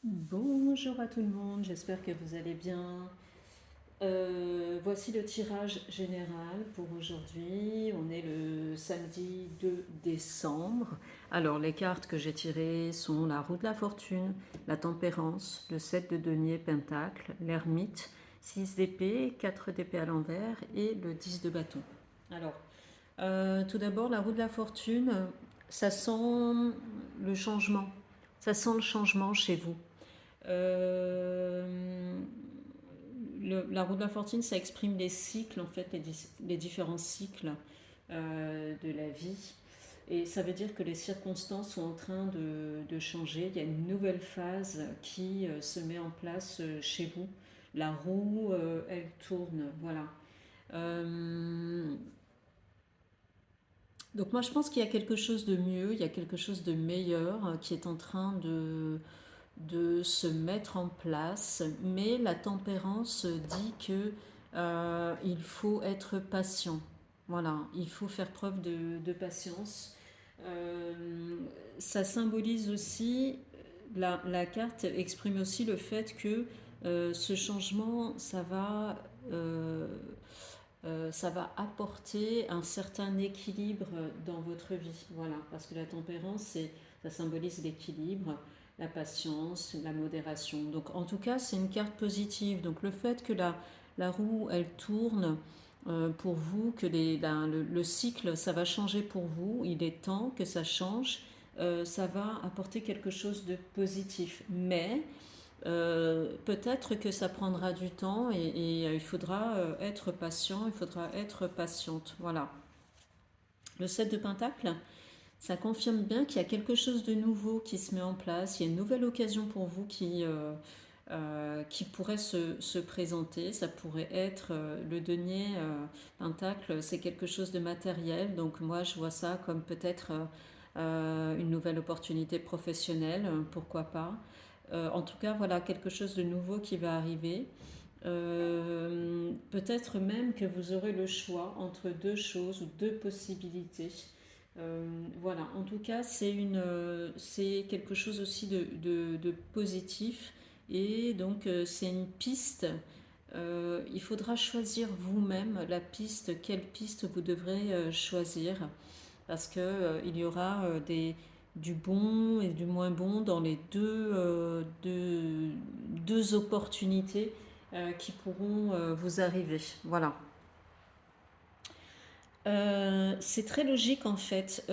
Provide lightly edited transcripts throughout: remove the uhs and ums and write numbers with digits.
Bonjour à tout le monde, j'espère que vous allez bien. Voici le tirage général pour aujourd'hui. On est le samedi 2 décembre. Alors, les cartes que j'ai tirées sont la roue de la fortune, la tempérance, le 7 de denier pentacle, l'ermite, 6 d'épée, 4 d'épée à l'envers et le 10 de bâton. Alors, tout d'abord, la roue de la fortune, ça sent le changement. Ça sent le changement chez vous. Euh, la roue de la fortune, ça exprime les cycles, en fait, les différents cycles de la vie. Et ça veut dire que les circonstances sont en train de changer. Il y a une nouvelle phase qui se met en place chez vous. La roue, elle tourne. Voilà. Euh, donc moi, je pense qu'il y a quelque chose de mieux, il y a quelque chose de meilleur qui est en train de se mettre en place, mais la tempérance dit que il faut être patient. Voilà, il faut faire preuve de patience. Euh, Ça symbolise aussi, la carte exprime aussi le fait que ce changement, ça va apporter un certain équilibre dans votre vie. Voilà, parce que la tempérance, ça symbolise l'équilibre, la patience, la modération. Donc en tout cas, c'est une carte positive. Donc le fait que la roue, elle tourne pour vous, que le cycle, ça va changer pour vous, il est temps que ça change, ça va apporter quelque chose de positif. Mais peut-être que ça prendra du temps et il faudra être patient, il faudra être patiente. Voilà. Le 7 de Pentacle, ça confirme bien qu'il y a quelque chose de nouveau qui se met en place. Il y a une nouvelle occasion pour vous qui pourrait se présenter. Ça pourrait être le denier Pentacle, c'est quelque chose de matériel. Donc moi, je vois ça comme peut-être une nouvelle opportunité professionnelle, pourquoi pas. En tout cas, voilà quelque chose de nouveau qui va arriver. Peut-être même que vous aurez le choix entre deux choses ou deux possibilités. Voilà, en tout cas, c'est quelque chose aussi de positif. Et donc, c'est une piste. Il faudra choisir vous-même la piste, quelle piste vous devrez choisir. Parce que, il y aura du bon et du moins bon dans les deux opportunités qui pourront vous arriver. Voilà. C'est très logique en fait.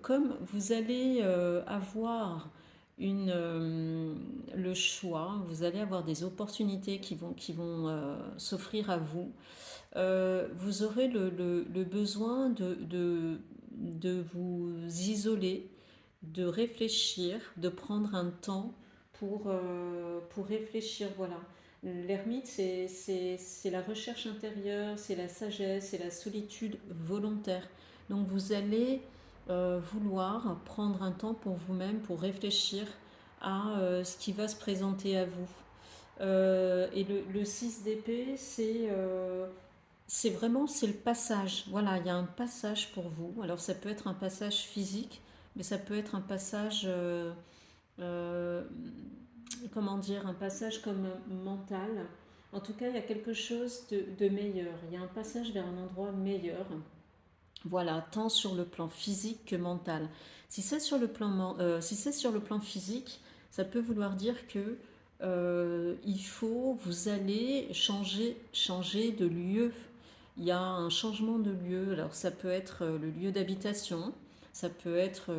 Comme vous allez avoir le choix, vous allez avoir des opportunités qui vont s'offrir à vous. Vous aurez le besoin de vous isoler, de réfléchir, de prendre un temps pour réfléchir. Voilà. L'ermite, c'est la recherche intérieure, c'est la sagesse, c'est la solitude volontaire. Donc vous allez vouloir prendre un temps pour vous-même, pour réfléchir à ce qui va se présenter à vous. Et le 6 d'épée, c'est vraiment c'est le passage. Voilà, il y a un passage pour vous. Alors ça peut être un passage physique, mais ça peut être un passage, euh, comment dire, un passage comme mental. En tout cas, il y a quelque chose de meilleur. Il y a un passage vers un endroit meilleur. Voilà, tant sur le plan physique que mental. Si c'est sur le plan physique, ça peut vouloir dire que vous allez changer de lieu. Il y a un changement de lieu. Alors ça peut être le lieu d'habitation, ça peut être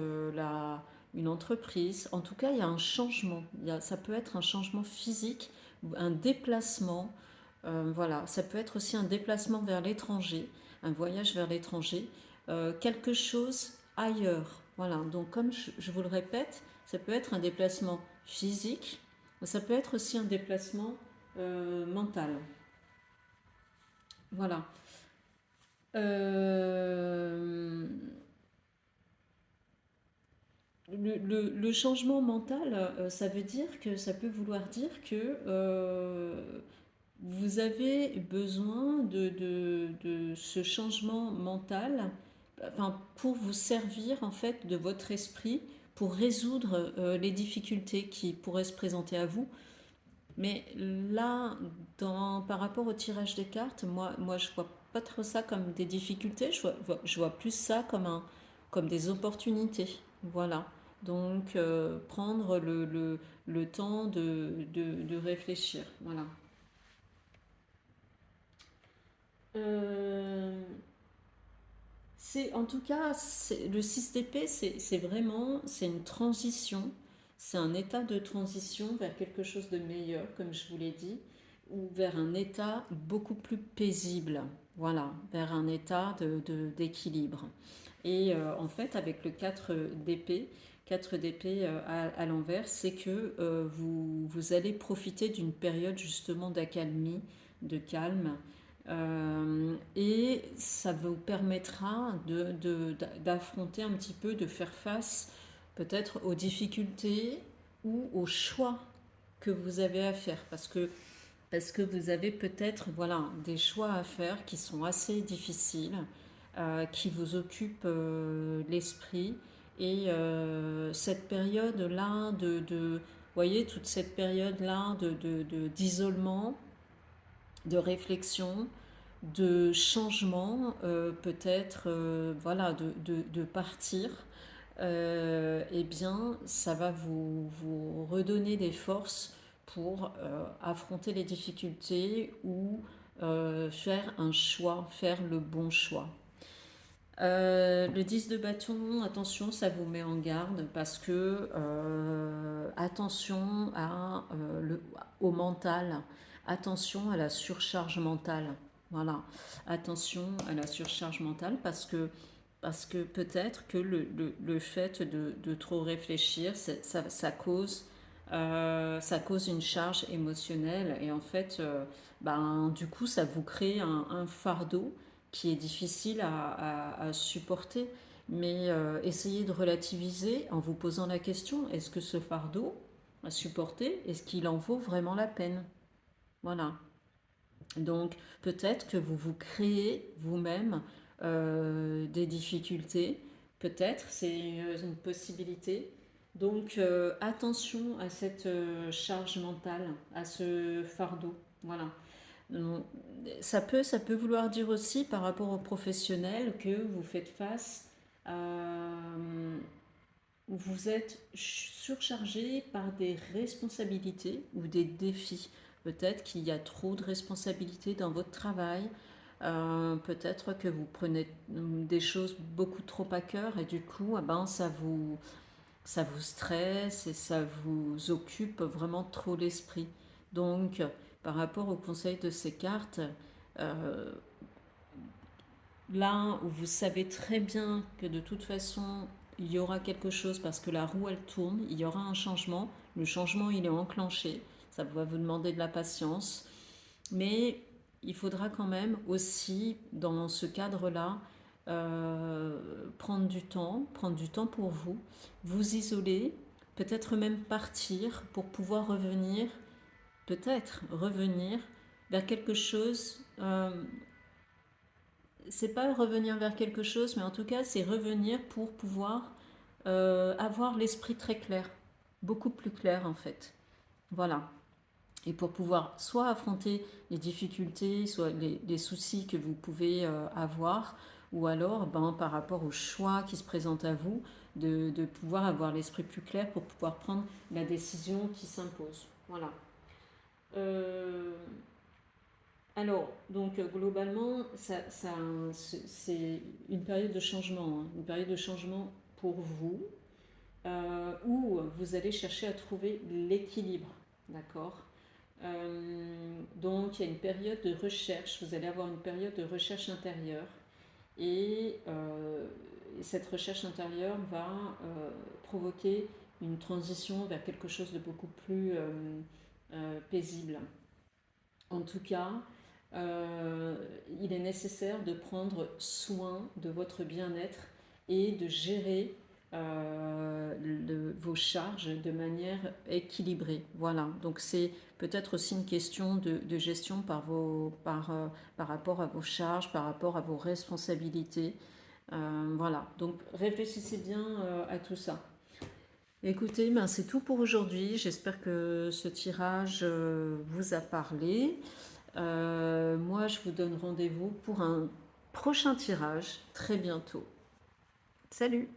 une entreprise. En tout cas, il y a un changement. Ça peut être un changement physique, un déplacement. Voilà, ça peut être aussi un déplacement vers l'étranger, un voyage vers l'étranger, quelque chose ailleurs. Voilà, donc comme je vous le répète, ça peut être un déplacement physique, mais ça peut être aussi un déplacement mental. Voilà. Euh, le changement mental, ça veut dire que ça peut vouloir dire que vous avez besoin de ce changement mental, enfin, pour vous servir en fait de votre esprit, pour résoudre les difficultés qui pourraient se présenter à vous. Mais là, par rapport au tirage des cartes, moi je vois pas trop ça comme des difficultés, je vois plus ça comme des opportunités. Voilà. Donc, prendre le temps de réfléchir. Voilà. Euh, en tout cas, le 6 d'épée, c'est vraiment, c'est une transition, c'est un état de transition vers quelque chose de meilleur, comme je vous l'ai dit, ou vers un état beaucoup plus paisible, voilà, vers un état d'équilibre. Et en fait, avec le 4 d'épée à l'envers, c'est que vous allez profiter d'une période justement d'accalmie, de calme, et ça vous permettra d'affronter un petit peu, de faire face peut-être aux difficultés ou aux choix que vous avez à faire. Parce que vous avez peut-être voilà, des choix à faire qui sont assez difficiles, qui vous occupent l'esprit. Et cette période-là, voyez, toute cette période-là d'isolement, de réflexion, de changement, peut-être voilà, de partir, eh bien, ça va vous redonner des forces pour affronter les difficultés ou faire un choix, faire le bon choix. Le 10 de bâton, attention, ça vous met en garde parce que attention au mental, attention à la surcharge mentale. Voilà, attention à la surcharge mentale parce que peut-être que le fait de trop réfléchir, ça cause une charge émotionnelle et en fait, ben, du coup, ça vous crée un fardeau qui est difficile à supporter. Mais essayez de relativiser en vous posant la question, est-ce que ce fardeau à supporter, est-ce qu'il en vaut vraiment la peine? Voilà. Donc peut-être que vous vous créez vous-même des difficultés, peut-être, c'est une possibilité. Donc attention à cette charge mentale, à ce fardeau. Voilà. Donc, ça peut vouloir dire aussi par rapport aux professionnels que vous faites face à... Vous êtes surchargé par des responsabilités ou des défis. Peut-être qu'il y a trop de responsabilités dans votre travail. Peut-être que vous prenez des choses beaucoup trop à cœur et du coup, eh ben, ça vous stresse et ça vous occupe vraiment trop l'esprit. Donc, par rapport au conseil de ces cartes, euh, là où vous savez très bien que de toute façon, il y aura quelque chose parce que la roue, elle tourne, il y aura un changement, le changement, il est enclenché, ça va vous demander de la patience, mais il faudra quand même aussi, dans ce cadre-là, prendre du temps pour vous, vous isoler, peut-être même partir pour pouvoir revenir, peut-être revenir vers quelque chose. C'est pas revenir vers quelque chose, mais en tout cas, c'est revenir pour pouvoir avoir l'esprit très clair, beaucoup plus clair en fait. Voilà. Et pour pouvoir soit affronter les difficultés, soit les soucis que vous pouvez avoir, ou alors ben, par rapport aux choix qui se présentent à vous, de pouvoir avoir l'esprit plus clair pour pouvoir prendre la décision qui s'impose. Voilà. Euh, alors, donc globalement, c'est une période de changement, hein, une période de changement pour vous, où vous allez chercher à trouver l'équilibre, d'accord. Donc il y a une période de recherche, vous allez avoir une période de recherche intérieure et cette recherche intérieure va provoquer une transition vers quelque chose de beaucoup plus paisible. En tout cas, il est nécessaire de prendre soin de votre bien-être et de gérer vos charges de manière équilibrée. Voilà, donc c'est peut-être aussi une question de gestion par rapport à vos charges, par rapport à vos responsabilités. Voilà, donc réfléchissez bien à tout ça. Écoutez, ben, c'est tout pour aujourd'hui. J'espère que ce tirage vous a parlé. Moi, je vous donne rendez-vous pour un prochain tirage très bientôt. Salut!